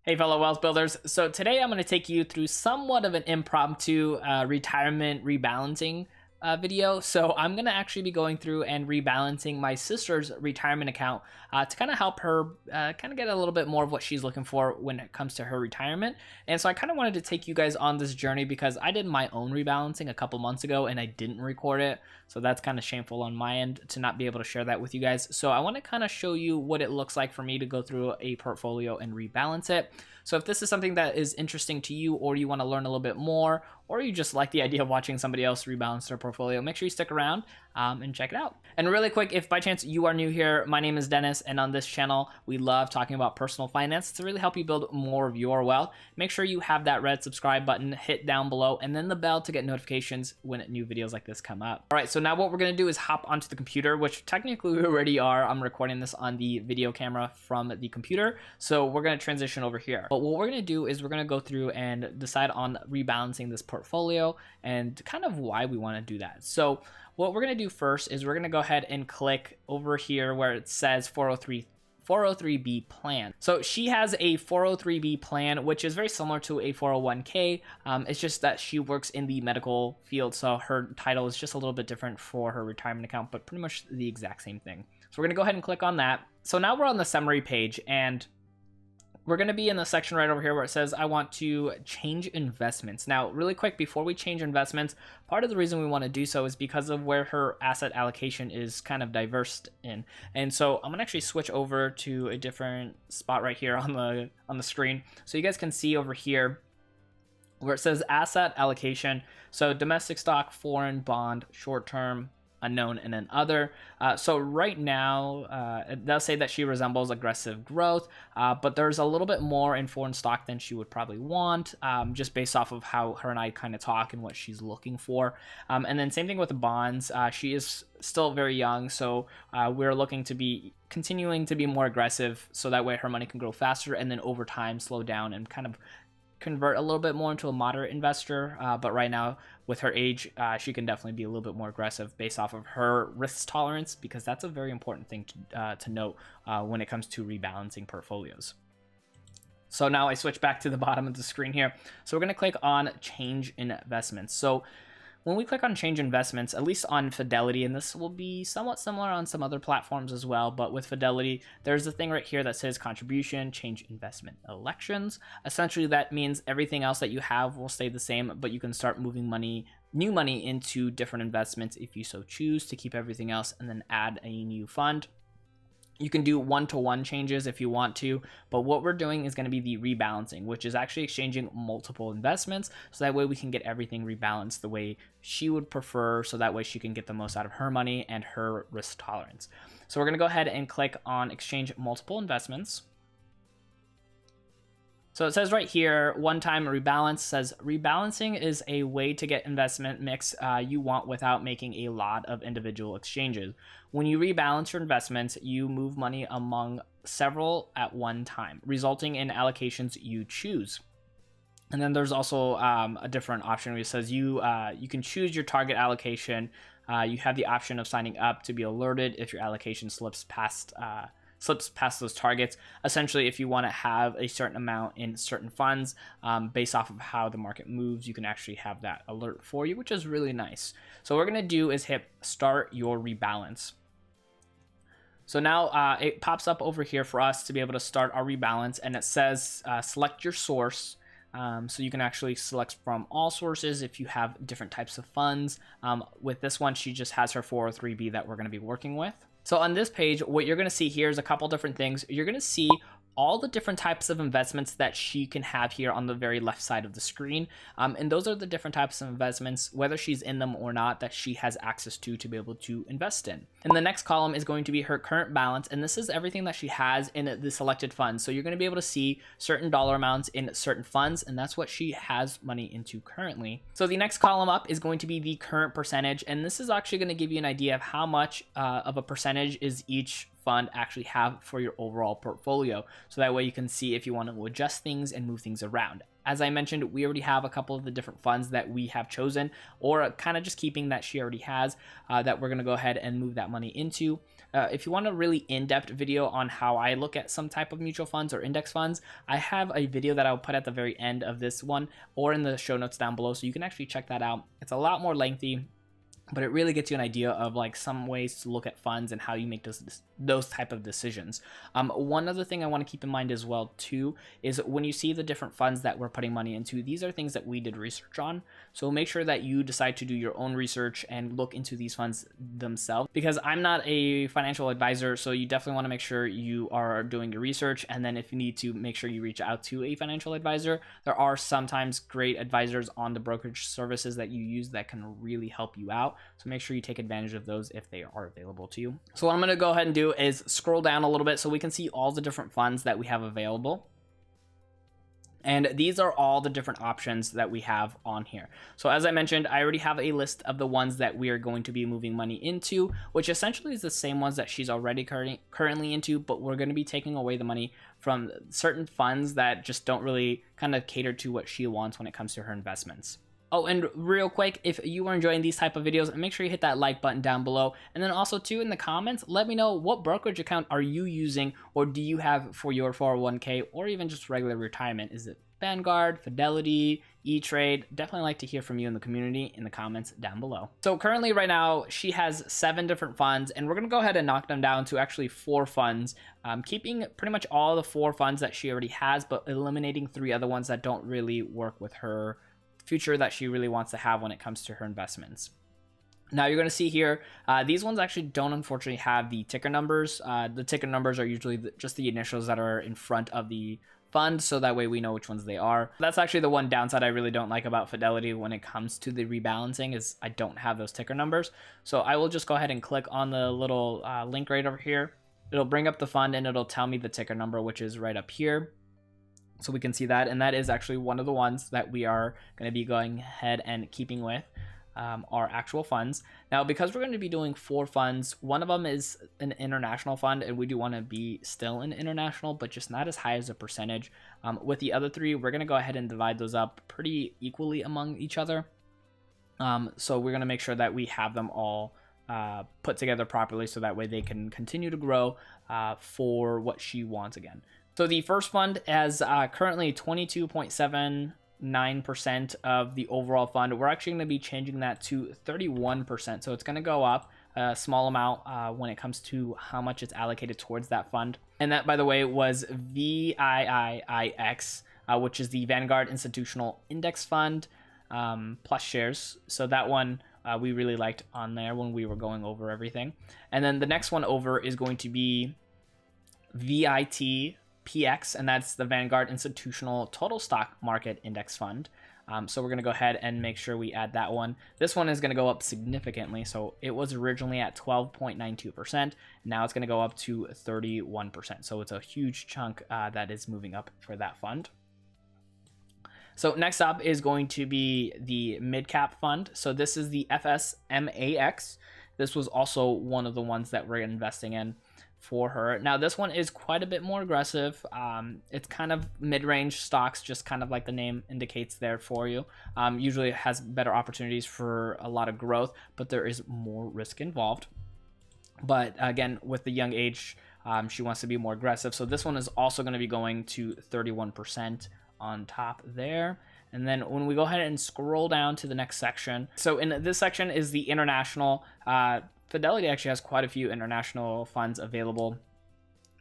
Hey fellow wealth builders, so today I'm going to take you through somewhat of an impromptu retirement rebalancing video. So I'm going to actually be going through and rebalancing my sister's retirement account to kind of help her kind of get a little bit more of what she's looking for when it comes to her retirement. And so I kind of wanted to take you guys on this journey because I did my own rebalancing a couple months ago and I didn't record it. So that's kind of shameful on my end to not be able to share that with you guys. So I want to kind of show you what it looks like for me to go through a portfolio and rebalance it. So if this is something that is interesting to you, or you want to learn a little bit more, or you just like the idea of watching somebody else rebalance their portfolio, make sure you stick around and check it out. And really quick, if by chance you are new here, my name is Dennis, and on this channel, we love talking about personal finance to really help you build more of your wealth. Make sure you have that red subscribe button, hit down below, and then the bell to get notifications when new videos like this come up. All right, so now what we're gonna do is hop onto the computer, which technically we already are. I'm recording this on the video camera from the computer, so we're gonna transition over here. But what we're gonna do is we're gonna go through and decide on rebalancing this portfolio and kind of why we wanna do that. So what we're going to do first is we're going to go ahead and click over here where it says 403B plan. So she has a 403B plan, which is very similar to a 401k. It's just that she works in the medical field, so her title is just a little bit different for her retirement account, but pretty much the exact same thing. So we're going to go ahead and click on that. So now we're on the summary page, and we're going to be in the section right over here where it says, I want to change investments. Now, really quick, before we change investments, part of the reason we want to do so is because of where her asset allocation is kind of diverse in. And so I'm going to actually switch over to a different spot right here on the screen. So you guys can see over here where it says asset allocation. So domestic stock, foreign, bond, short-term, unknown, and then other. So right now, it does say that she resembles aggressive growth, but there's a little bit more in foreign stock than she would probably want, just based off of how her and I kind of talk and what she's looking for. And then same thing with the bonds. She is still very young, so we're looking to be continuing to be more aggressive, so that way her money can grow faster, and then over time slow down and kind of convert a little bit more into a moderate investor. But right now, with her age, she can definitely be a little bit more aggressive based off of her risk tolerance, because that's a very important thing to note when it comes to rebalancing portfolios. So now I switch back to the bottom of the screen here. So we're going to click on change investments. So when we click on change investments, at least on Fidelity, and this will be somewhat similar on some other platforms as well, but with Fidelity, there's a thing right here that says contribution, change investment elections. Essentially, that means everything else that you have will stay the same, but you can start moving new money into different investments if you so choose to keep everything else and then add a new fund. You can do one-to-one changes if you want to, but what we're doing is going to be the rebalancing, which is actually exchanging multiple investments, so that way we can get everything rebalanced the way she would prefer, so that way she can get the most out of her money and her risk tolerance. So we're going to go ahead and click on exchange multiple investments. So it says right here, one-time rebalance. Says rebalancing is a way to get investment mix you want without making a lot of individual exchanges. When you rebalance your investments, you move money among several at one time, resulting in allocations you choose. And then there's also a different option where it says you can choose your target allocation. You have the option of signing up to be alerted if your allocation slips past those targets. Essentially, if you want to have a certain amount in certain funds, based off of how the market moves, you can actually have that alert for you, which is really nice. So what we're going to do is hit start your rebalance. So now it pops up over here for us to be able to start our rebalance, and it says select your source. So you can actually select from all sources if you have different types of funds. With this one, she just has her 403B that we're going to be working with. So on this page, what you're going to see here is a couple different things. You're going to see all the different types of investments that she can have here on the very left side of the screen. And those are the different types of investments, whether she's in them or not, that she has access to be able to invest in. And the next column is going to be her current balance. And this is everything that she has in the selected funds. So you're going to be able to see certain dollar amounts in certain funds, and that's what she has money into currently. So the next column up is going to be the current percentage. And this is actually going to give you an idea of how much of a percentage is each fund actually have for your overall portfolio. So that way you can see if you want to adjust things and move things around. As I mentioned, we already have a couple of the different funds that we have chosen, or kind of just keeping that she already has, that we're going to go ahead and move that money into. if you want a really in-depth video on how I look at some type of mutual funds or index funds, I have a video that I'll put at the very end of this one or in the show notes down below, so you can actually check that out. It's a lot more lengthy, but it really gets you an idea of like some ways to look at funds and how you make those type of decisions. One other thing I want to keep in mind as well too is when you see the different funds that we're putting money into, these are things that we did research on. So make sure that you decide to do your own research and look into these funds themselves, because I'm not a financial advisor. So you definitely want to make sure you are doing your research, and then if you need to, make sure you reach out to a financial advisor. There are sometimes great advisors on the brokerage services that you use that can really help you out. So make sure you take advantage of those if they are available to you. So what I'm going to go ahead and do is scroll down a little bit so we can see all the different funds that we have available. And these are all the different options that we have on here. So as I mentioned, I already have a list of the ones that we are going to be moving money into, which essentially is the same ones that she's already currently into, but we're going to be taking away the money from certain funds that just don't really kind of cater to what she wants when it comes to her investments. Oh, and real quick, if you are enjoying these type of videos, make sure you hit that like button down below. And then also too, in the comments, let me know what brokerage account are you using or do you have for your 401k or even just regular retirement. Is it Vanguard, Fidelity, E-Trade? Definitely like to hear from you in the community in the comments down below. So currently right now, she has 7 different funds, and we're going to go ahead and knock them down to actually 4 funds, keeping pretty much all the 4 funds that she already has, but eliminating 3 other ones that don't really work with her future that she really wants to have when it comes to her investments. Now you're going to see here, these ones actually don't unfortunately have the ticker numbers. The ticker numbers are usually just the initials that are in front of the fund, so that way we know which ones they are. That's actually the one downside I really don't like about Fidelity when it comes to the rebalancing, is I don't have those ticker numbers. So I will just go ahead and click on the little link right over here. It'll bring up the fund and it'll tell me the ticker number, which is right up here. So we can see that, and that is actually one of the ones that we are going to be going ahead and keeping with our actual funds. Now, because we're going to be doing 4 funds, one of them is an international fund, and we do want to be still in international, but just not as high as a percentage. With the other 3, we're going to go ahead and divide those up pretty equally among each other. So we're going to make sure that we have them all put together properly, so that way they can continue to grow for what she wants again. So the first fund has currently 22.79% of the overall fund. We're actually going to be changing that to 31%. So it's going to go up a small amount when it comes to how much it's allocated towards that fund. And that, by the way, was VIIIX, which is the Vanguard Institutional Index Fund plus shares. So that one we really liked on there when we were going over everything. And then the next one over is going to be VITPX, and that's the Vanguard Institutional Total Stock Market Index Fund. So we're going to go ahead and make sure we add that one. This one is going to go up significantly. So it was originally at 12.92%. Now it's going to go up to 31%. So it's a huge chunk that is moving up for that fund. So next up is going to be the mid cap fund. So this is the FSMAX. This was also one of the ones that we're investing in for her. Now this one is quite a bit more aggressive. It's kind of mid-range stocks, just kind of like the name indicates there for you. Usually it has better opportunities for a lot of growth, but there is more risk involved. But again, with the young age, she wants to be more aggressive. So this one is also going to be going to 31% on top there. And then when we go ahead and scroll down to the next section, so in this section is the international. Fidelity actually has quite a few international funds available,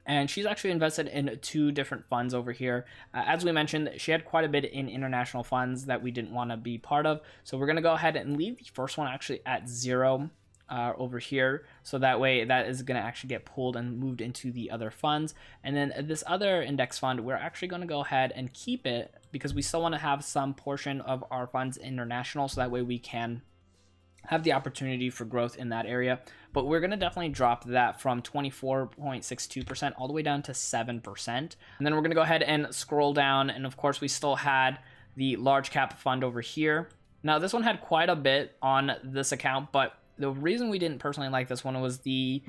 and she's actually invested in 2 different funds over here. As we mentioned, she had quite a bit in international funds that we didn't want to be part of, so we're going to go ahead and leave the first one actually at 0 over here, so that way that is going to actually get pulled and moved into the other funds. And then this other index fund, we're actually going to go ahead and keep it because we still want to have some portion of our funds international, so that way we can have the opportunity for growth in that area. But we're going to definitely drop that from 24.62% all the way down to 7%. And then we're going to go ahead and scroll down, and of course we still had the large cap fund over here. Now this one had quite a bit on this account, but the reason we didn't personally like this one was the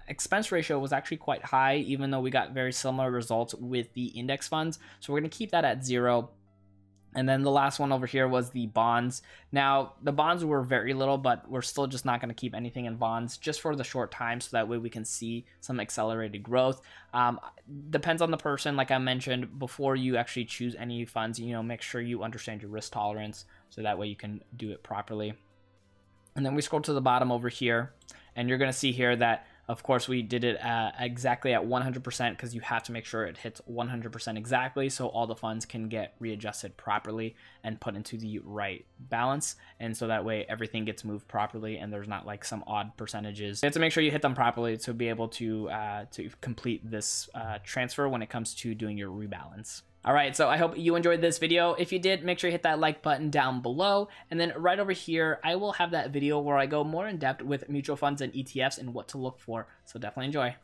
expense ratio was actually quite high, even though we got very similar results with the index funds. So we're going to keep that at 0. And then the last one over here was the bonds. Now, the bonds were very little, but we're still just not going to keep anything in bonds just for the short time, so that way we can see some accelerated growth. Depends on the person. Like I mentioned, before you actually choose any funds, make sure you understand your risk tolerance, so that way you can do it properly. And then we scroll to the bottom over here, and you're going to see here that, of course, we did it exactly at 100%, because you have to make sure it hits 100% exactly, so all the funds can get readjusted properly and put into the right balance. And so that way everything gets moved properly and there's not like some odd percentages. You have to make sure you hit them properly to be able to complete this transfer when it comes to doing your rebalance. All right, so I hope you enjoyed this video. If you did, make sure you hit that like button down below. And then right over here, I will have that video where I go more in depth with mutual funds and ETFs and what to look for. So definitely enjoy.